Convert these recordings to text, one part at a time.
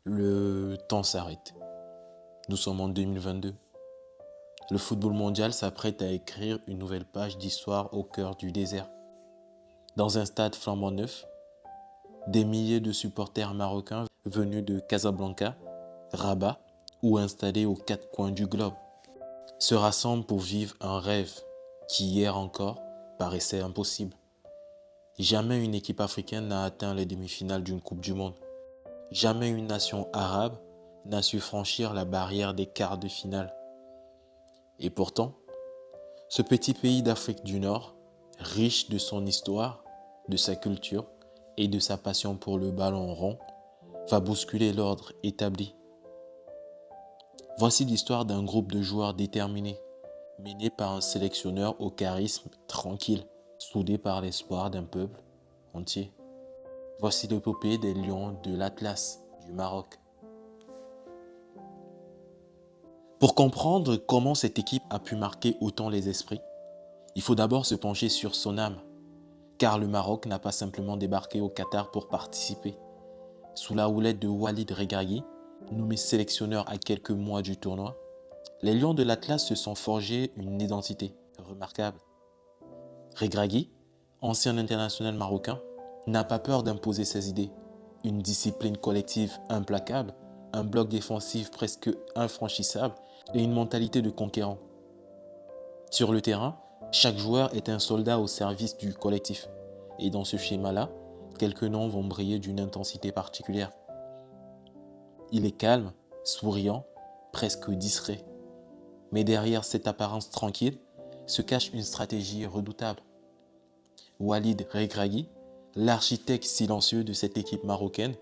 Le temps s'arrête. Nous sommes en 2022. Le football mondial s'apprête à écrire une nouvelle page d'histoire au cœur du désert. Dans un stade flambant neuf, des milliers de supporters marocains venus de Casablanca, Rabat ou installés aux quatre coins du globe se rassemblent pour vivre un rêve qui hier encore paraissait impossible. Jamais une équipe africaine n'a atteint les demi-finales d'une Coupe du Monde. Jamais une nation arabe n'a su franchir la barrière des quarts de finale. Et pourtant, ce petit pays d'Afrique du Nord, riche de son histoire, de sa culture et de sa passion pour le ballon rond, va bousculer l'ordre établi. Voici l'histoire d'un groupe de joueurs déterminés, mené par un sélectionneur au charisme tranquille, soudé par l'espoir d'un peuple entier. Voici l'épopée des Lions de l'Atlas du Maroc. Pour comprendre comment cette équipe a pu marquer autant les esprits, il faut d'abord se pencher sur son âme, car le Maroc n'a pas simplement débarqué au Qatar pour participer. Sous la houlette de Walid Regragui, nommé sélectionneur à quelques mois du tournoi, les Lions de l'Atlas se sont forgés une identité remarquable. Regragui, ancien international marocain, n'a pas peur d'imposer ses idées. Une discipline collective implacable, un bloc défensif presque infranchissable et une mentalité de conquérant. Sur le terrain, chaque joueur est un soldat au service du collectif. Et dans ce schéma-là, quelques noms vont briller d'une intensité particulière. Il est calme, souriant, presque discret. Mais derrière cette apparence tranquille se cache une stratégie redoutable. Walid Regragui, l'architecte silencieux de cette équipe marocaine,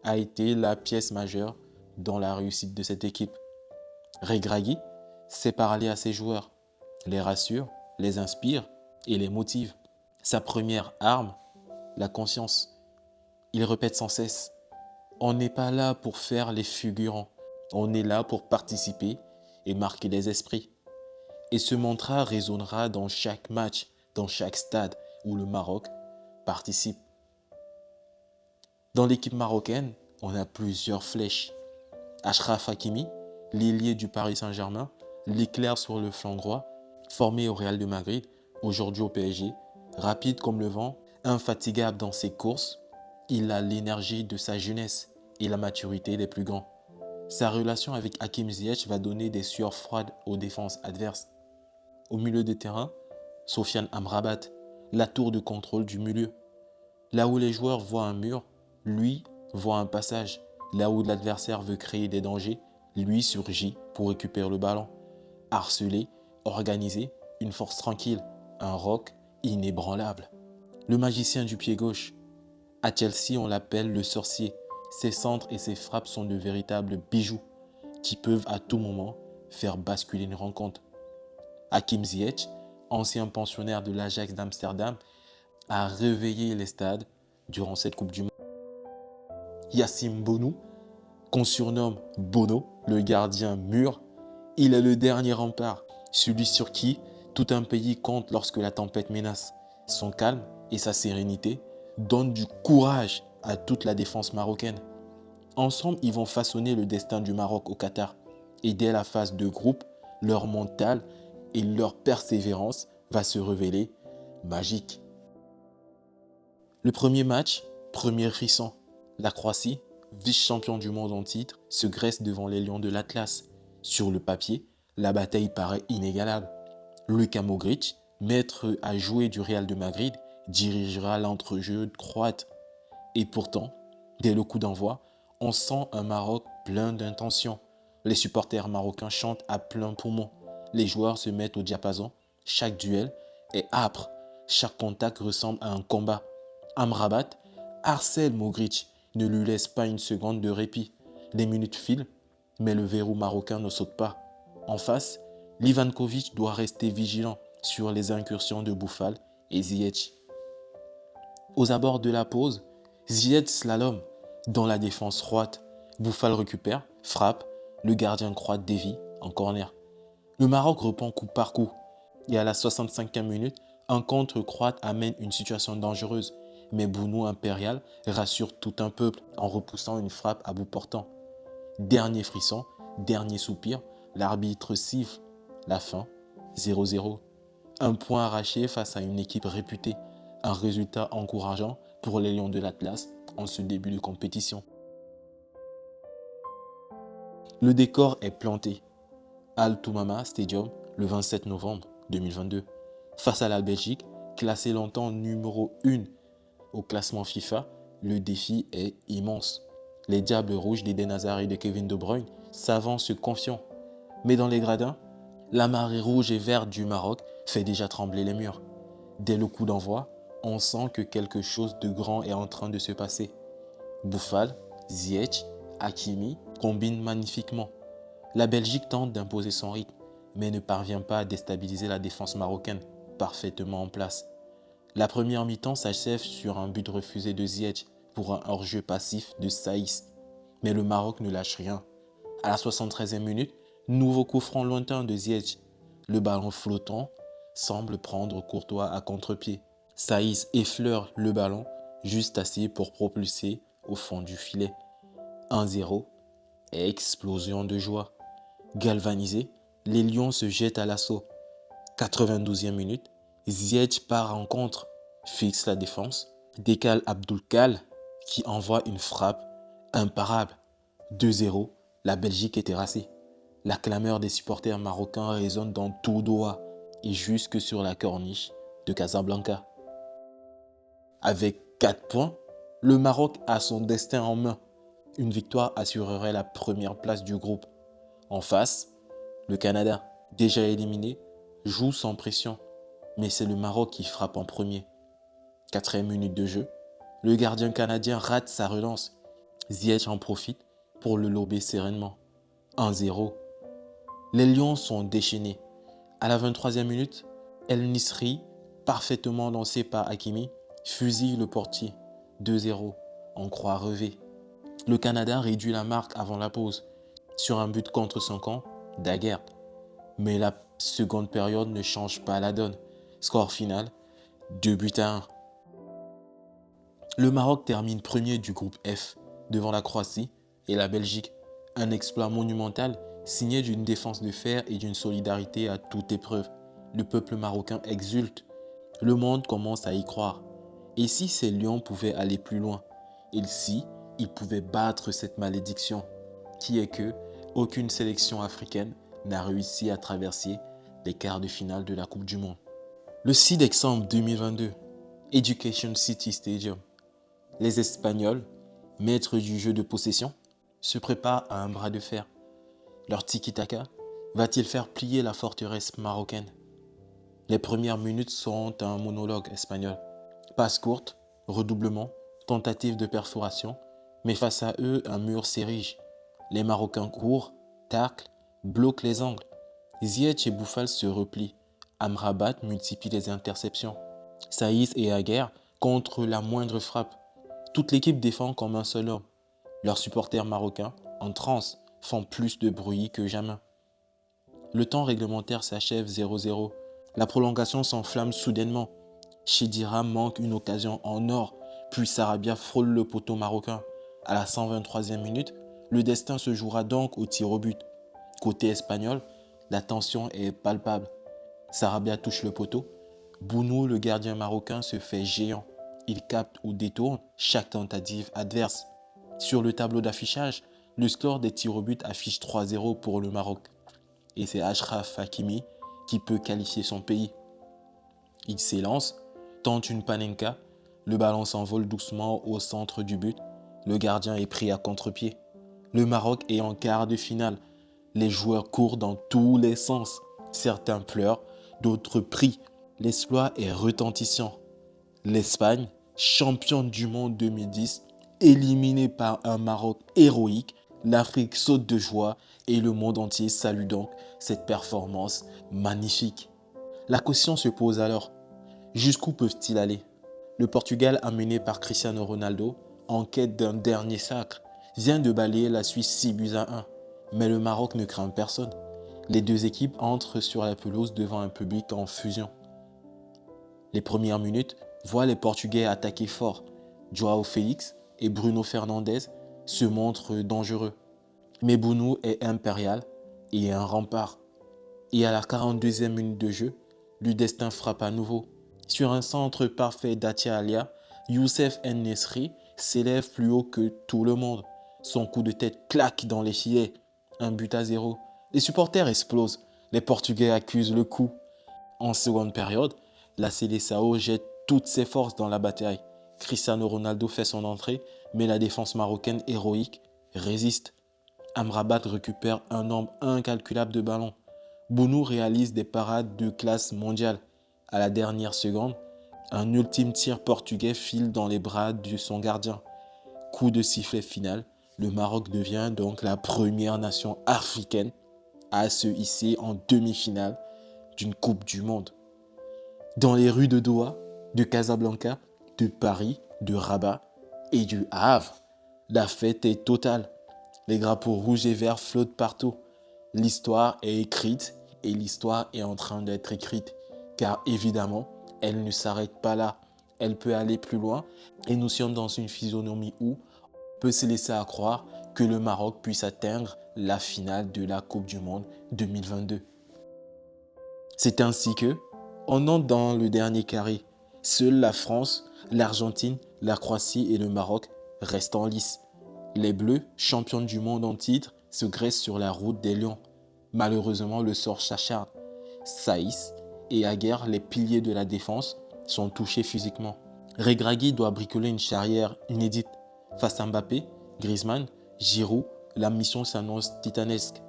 a été la pièce majeure dans la réussite de cette équipe. Regragui sait parler à ses joueurs, les rassure, les inspire et les motive. Sa première arme, la conscience. Il répète sans cesse: on n'est pas là pour faire les figurants, on est là pour participer et marquer les esprits. Et ce mantra résonnera dans chaque match, dans chaque stade où le Maroc participe. Dans l'équipe marocaine, on a plusieurs flèches. Achraf Hakimi, l'ailier du Paris Saint-Germain, l'éclair sur le flanc droit, formé au Real de Madrid, aujourd'hui au PSG, rapide comme le vent, infatigable dans ses courses, il a l'énergie de sa jeunesse et la maturité des plus grands. Sa relation avec Hakim Ziyech va donner des sueurs froides aux défenses adverses. Au milieu de terrain, Sofiane Amrabat, la tour de contrôle du milieu. Là où les joueurs voient un mur, lui voit un passage. Là où l'adversaire veut créer des dangers, lui surgit pour récupérer le ballon. Harcelé, organisé, une force tranquille, un roc inébranlable. Le magicien du pied gauche. À Chelsea, on l'appelle le sorcier. Ses centres et ses frappes sont de véritables bijoux qui peuvent à tout moment faire basculer une rencontre. Hakim Ziyech, ancien pensionnaire de l'Ajax d'Amsterdam, a réveillé les stades durant cette Coupe du Monde. Yacine Bounou, qu'on surnomme Bono, le gardien mûr, il est le dernier rempart, celui sur qui tout un pays compte lorsque la tempête menace. Son calme et sa sérénité donnent du courage à toute la défense marocaine. Ensemble, ils vont façonner le destin du Maroc au Qatar. Et dès la phase de groupe, leur mental et leur persévérance va se révéler magique. Le premier match, premier frisson. La Croatie, vice-champion du monde en titre, se graisse devant les Lions de l'Atlas. Sur le papier, la bataille paraît inégalable. Luka Modric, maître à jouer du Real de Madrid, dirigera l'entrejeu croate. Et pourtant, dès le coup d'envoi, on sent un Maroc plein d'intention. Les supporters marocains chantent à plein poumon. Les joueurs se mettent au diapason. Chaque duel est âpre. Chaque contact ressemble à un combat. Amrabat harcèle Modric, ne lui laisse pas une seconde de répit. Les minutes filent, mais le verrou marocain ne saute pas. En face, Livakovic doit rester vigilant sur les incursions de Boufal et Ziyech. Aux abords de la pause, Ziyech slalom dans la défense croate. Boufal récupère, frappe, le gardien croate dévie en corner. Le Maroc reprend coup par coup. Et à la 65e minute, un contre croate amène une situation dangereuse. Mais Bounou impérial rassure tout un peuple en repoussant une frappe à bout portant. Dernier frisson, dernier soupir, l'arbitre siffle. La fin, 0-0. Un point arraché face à une équipe réputée. Un résultat encourageant pour les Lions de l'Atlas en ce début de compétition. Le décor est planté. Al Toumama Stadium, le 27 novembre 2022. Face à la Belgique, classée longtemps numéro 1 au classement FIFA, le défi est immense. Les Diables Rouges d'Eden Hazard et de Kevin De Bruyne s'avancent confiants. Mais dans les gradins, la marée rouge et verte du Maroc fait déjà trembler les murs. Dès le coup d'envoi, on sent que quelque chose de grand est en train de se passer. Boufal, Ziyech, Hakimi combinent magnifiquement. La Belgique tente d'imposer son rythme, mais ne parvient pas à déstabiliser la défense marocaine, parfaitement en place. La première mi-temps s'achève sur un but refusé de Ziyech pour un hors-jeu passif de Saïs. Mais le Maroc ne lâche rien. À la 73e minute, nouveau coup franc lointain de Ziyech. Le ballon flottant semble prendre Courtois à contre-pied. Saïs effleure le ballon, juste assez pour propulser au fond du filet. 1-0, explosion de joie. Galvanisés, les Lions se jettent à l'assaut. 92e minute, Ziyech part en contre, fixe la défense, décale Abdoulkal qui envoie une frappe imparable. 2-0, la Belgique est terrassée. La clameur des supporters marocains résonne dans tout Doha et jusque sur la corniche de Casablanca. Avec 4 points, le Maroc a son destin en main. Une victoire assurerait la première place du groupe. En face, le Canada, déjà éliminé, joue sans pression. Mais c'est le Maroc qui frappe en premier. 4e minute de jeu, le gardien canadien rate sa relance. Ziyech en profite pour le lober sereinement. 1-0. Les Lions sont déchaînés. À la 23e minute, El Nisri, parfaitement lancé par Hakimi, fusille le portier. 2-0, en croix revée. Le Canada réduit la marque avant la pause. Sur un but contre son camp, Daguerre. Mais la seconde période ne change pas la donne. Score final, 2-1. Le Maroc termine premier du groupe F, devant la Croatie et la Belgique. Un exploit monumental signé d'une défense de fer et d'une solidarité à toute épreuve. Le peuple marocain exulte. Le monde commence à y croire. Et si ces lions pouvaient aller plus loin? Et si ils pouvaient battre cette malédiction, qui est que aucune sélection africaine n'a réussi à traverser les quarts de finale de la Coupe du Monde. Le 6 décembre 2022, Education City Stadium. Les Espagnols, maîtres du jeu de possession, se préparent à un bras de fer. Leur tiki-taka va-t-il faire plier la forteresse marocaine? Les premières minutes sont un monologue espagnol. Passe courte, redoublement, tentative de perforation, mais face à eux, un mur s'érige. Les Marocains courent, taclent, bloquent les angles. Ziyech et Boufal se replient. Amrabat multiplie les interceptions. Saïs et Aguerre contre la moindre frappe. Toute l'équipe défend comme un seul homme. Leurs supporters marocains, en transe, font plus de bruit que jamais. Le temps réglementaire s'achève 0-0. La prolongation s'enflamme soudainement. Chedira manque une occasion en or, puis Sarabia frôle le poteau marocain. À la 123e minute, le destin se jouera donc au tir au but. Côté espagnol, la tension est palpable. Sarabia touche le poteau. Bounou, le gardien marocain, se fait géant. Il capte ou détourne chaque tentative adverse. Sur le tableau d'affichage, le score des tirs au but affiche 3-0 pour le Maroc. Et c'est Achraf Hakimi qui peut qualifier son pays. Il s'élance, tente une panenka, le ballon s'envole doucement au centre du but. Le gardien est pris à contre-pied. Le Maroc est en quart de finale. Les joueurs courent dans tous les sens. Certains pleurent, d'autres prient. L'exploit est retentissant. L'Espagne, championne du monde 2010, éliminée par un Maroc héroïque, l'Afrique saute de joie et le monde entier salue donc cette performance magnifique. La question se pose alors, jusqu'où peuvent-ils aller? Le Portugal, amené par Cristiano Ronaldo, en quête d'un dernier sacre, vient de balayer la Suisse 6-1. Mais le Maroc ne craint personne. Les deux équipes entrent sur la pelouse devant un public en fusion. Les premières minutes voient les Portugais attaquer fort. João Félix et Bruno Fernandes se montrent dangereux. Mais Bounou est impérial et un rempart. Et à la 42e minute de jeu, le destin frappe à nouveau. Sur un centre parfait d'Atia Alia, Youssef En-Nesyri s'élève plus haut que tout le monde. Son coup de tête claque dans les filets. 1-0. Les supporters explosent. Les Portugais accusent le coup. En seconde période, la Seleção jette toutes ses forces dans la bataille. Cristiano Ronaldo fait son entrée, mais la défense marocaine héroïque résiste. Amrabat récupère un nombre incalculable de ballons. Bounou réalise des parades de classe mondiale. À la dernière seconde, un ultime tir portugais file dans les bras de son gardien. Coup de sifflet final, le Maroc devient donc la première nation africaine à se hisser en demi-finale d'une Coupe du Monde. Dans les rues de Doha, de Casablanca, de Paris, de Rabat et du Havre, la fête est totale. Les drapeaux rouges et verts flottent partout. L'histoire est écrite et l'histoire est en train d'être écrite. Car évidemment, elle ne s'arrête pas là. Elle peut aller plus loin et nous sommes dans une physionomie où on peut se laisser à croire que le Maroc puisse atteindre la finale de la Coupe du Monde 2022. C'est ainsi que, on entre dans le dernier carré. Seules la France, l'Argentine, la Croatie et le Maroc restent en lice. Les Bleus, champions du monde en titre, se graissent sur la route des Lions. Malheureusement, le sort s'acharne. Saïs et Aguerd, les piliers de la défense, sont touchés physiquement. Regragui doit bricoler une charrière inédite. Face à Mbappé, Griezmann, Giroud, la mission s'annonce titanesque.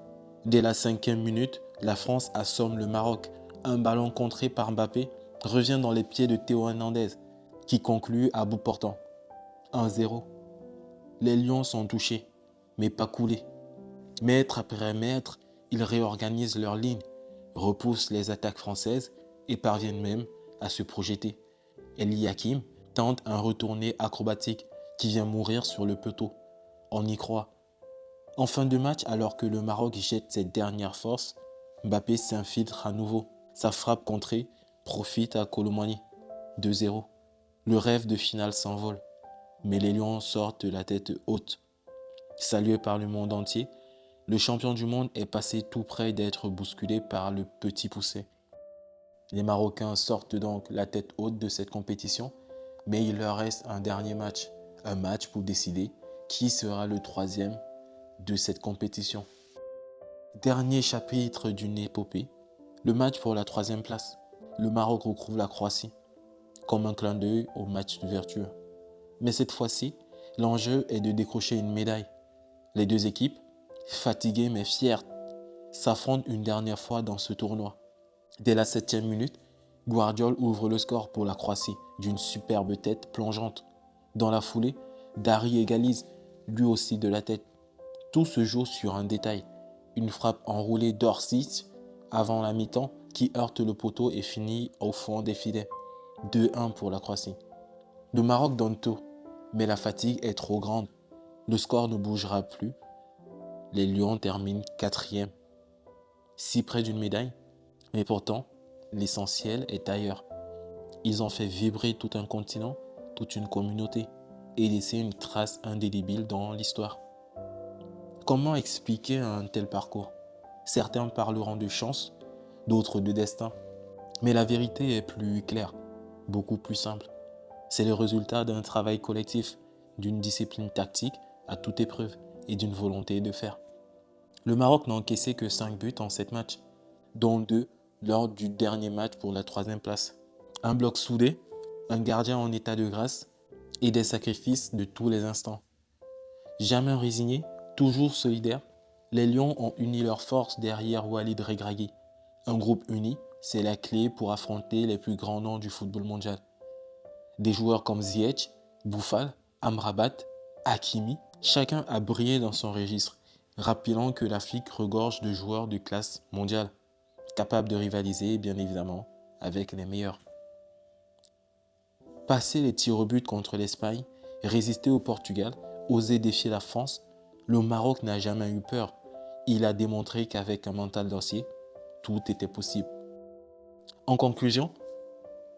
Dès la 5e minute, la France assomme le Maroc. Un ballon contré par Mbappé revient dans les pieds de Théo Hernandez, qui conclut à bout portant. 1-0. Les Lions sont touchés, mais pas coulés. Mètre après mètre, ils réorganisent leur ligne, repoussent les attaques françaises et parviennent même à se projeter. Elie Hakim tente un retourné acrobatique qui vient mourir sur le poteau. On y croit. En fin de match, alors que le Maroc jette ses dernières forces, Mbappé s'infiltre à nouveau. Sa frappe contrée profite à Colomani. 2-0. Le rêve de finale s'envole, mais les Lions sortent de la tête haute. Salué par le monde entier, le champion du monde est passé tout près d'être bousculé par le petit poucet. Les Marocains sortent donc la tête haute de cette compétition, mais il leur reste un dernier match. Un match pour décider qui sera le troisième de cette compétition. Dernier chapitre d'une épopée, le match pour la 3e place. Le Maroc retrouve la Croatie, comme un clin d'œil au match d'ouverture. Mais cette fois-ci, l'enjeu est de décrocher une médaille. Les deux équipes, fatiguées mais fières, s'affrontent une dernière fois dans ce tournoi. Dès la 7e minute, Guardiola ouvre le score pour la Croatie d'une superbe tête plongeante. Dans la foulée, Dari égalise, lui aussi de la tête. Tout se joue sur un détail. Une frappe enroulée d'Orsic avant la mi-temps qui heurte le poteau et finit au fond des filets. 2-1 pour la Croatie. Le Maroc donne tout, mais la fatigue est trop grande. Le score ne bougera plus. Les Lions terminent 4e. Si près d'une médaille, mais pourtant, l'essentiel est ailleurs. Ils ont fait vibrer tout un continent, toute une communauté et laissé une trace indélébile dans l'histoire. Comment expliquer un tel parcours? Certains parleront de chance, d'autres de destin. Mais la vérité est plus claire, beaucoup plus simple. C'est le résultat d'un travail collectif, d'une discipline tactique à toute épreuve et d'une volonté de faire. Le Maroc n'a encaissé que 5 buts en 7 matchs, dont 2 lors du dernier match pour la 3e place. Un bloc soudé, un gardien en état de grâce et des sacrifices de tous les instants. Jamais résignés, toujours solidaires, les Lions ont uni leurs forces derrière Walid Regragui. Un groupe uni, c'est la clé pour affronter les plus grands noms du football mondial. Des joueurs comme Ziyech, Boufal, Amrabat, Hakimi, chacun a brillé dans son registre, rappelant que l'Afrique regorge de joueurs de classe mondiale, capables de rivaliser bien évidemment avec les meilleurs. Passer les tirs au but contre l'Espagne, résister au Portugal, oser défier la France, le Maroc n'a jamais eu peur. Il a démontré qu'avec un mental d'acier, tout était possible. En conclusion,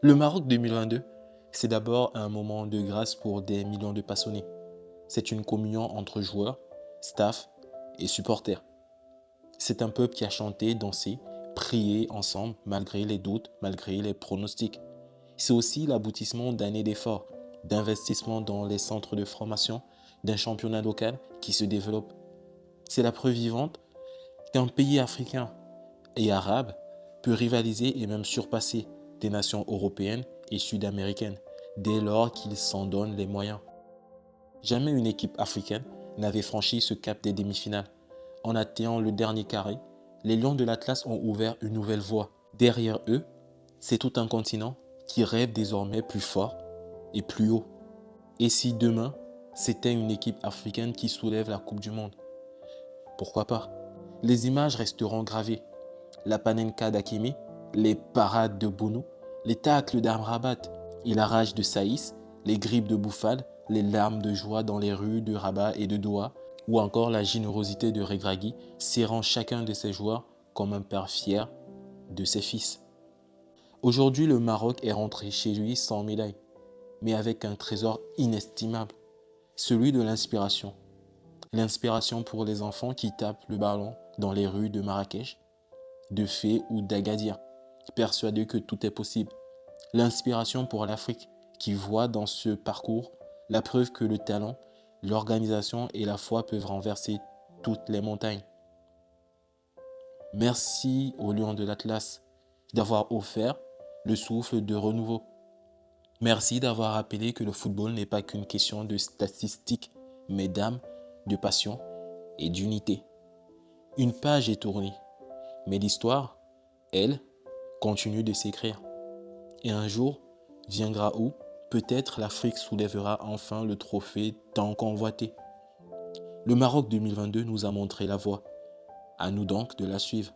le Maroc 2022, c'est d'abord un moment de grâce pour des millions de passionnés. C'est une communion entre joueurs, staff et supporters. C'est un peuple qui a chanté, dansé, prié ensemble malgré les doutes, malgré les pronostics. C'est aussi l'aboutissement d'années d'efforts, d'investissement dans les centres de formation, d'un championnat local qui se développe. C'est la preuve vivante qu'un pays africain et arabe peut rivaliser et même surpasser des nations européennes et sud-américaines dès lors qu'il s'en donne les moyens. Jamais une équipe africaine n'avait franchi ce cap des demi-finales. En atteignant le dernier carré, les Lions de l'Atlas ont ouvert une nouvelle voie. Derrière eux, c'est tout un continent qui rêve désormais plus fort et plus haut. Et si demain, c'était une équipe africaine qui soulève la Coupe du Monde? Pourquoi pas? Les images resteront gravées. La panenka d'Hakimi, les parades de Bounou, les tacles d'Amrabat et la rage de Saïs, les grippes de Bouffal, les larmes de joie dans les rues de Rabat et de Doha, ou encore la générosité de Regragui serrant chacun de ses joueurs comme un père fier de ses fils. Aujourd'hui, le Maroc est rentré chez lui sans médaille, mais avec un trésor inestimable, celui de l'inspiration. L'inspiration pour les enfants qui tapent le ballon dans les rues de Marrakech, de Fès ou d'Agadir, persuadés que tout est possible. L'inspiration pour l'Afrique qui voit dans ce parcours la preuve que le talent, l'organisation et la foi peuvent renverser toutes les montagnes. Merci aux Lions de l'Atlas d'avoir offert le souffle de renouveau. Merci d'avoir rappelé que le football n'est pas qu'une question de statistiques, mais d'âme, de passion et d'unité. Une page est tournée, mais l'histoire, elle, continue de s'écrire. Et un jour viendra où peut-être l'Afrique soulèvera enfin le trophée tant convoité. Le Maroc 2022 nous a montré la voie. À nous donc de la suivre,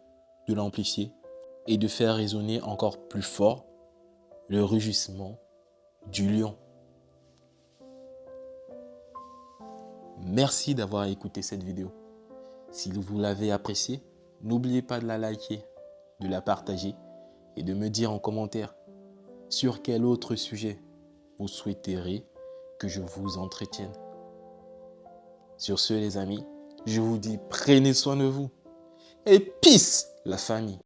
de l'amplifier et de faire résonner encore plus fort le rugissement du lion. Merci d'avoir écouté cette vidéo. Si vous l'avez appréciée, n'oubliez pas de la liker, de la partager et de me dire en commentaire sur quel autre sujet vous souhaiterez que je vous entretienne. Sur ce les amis, je vous dis prenez soin de vous et peace la famille.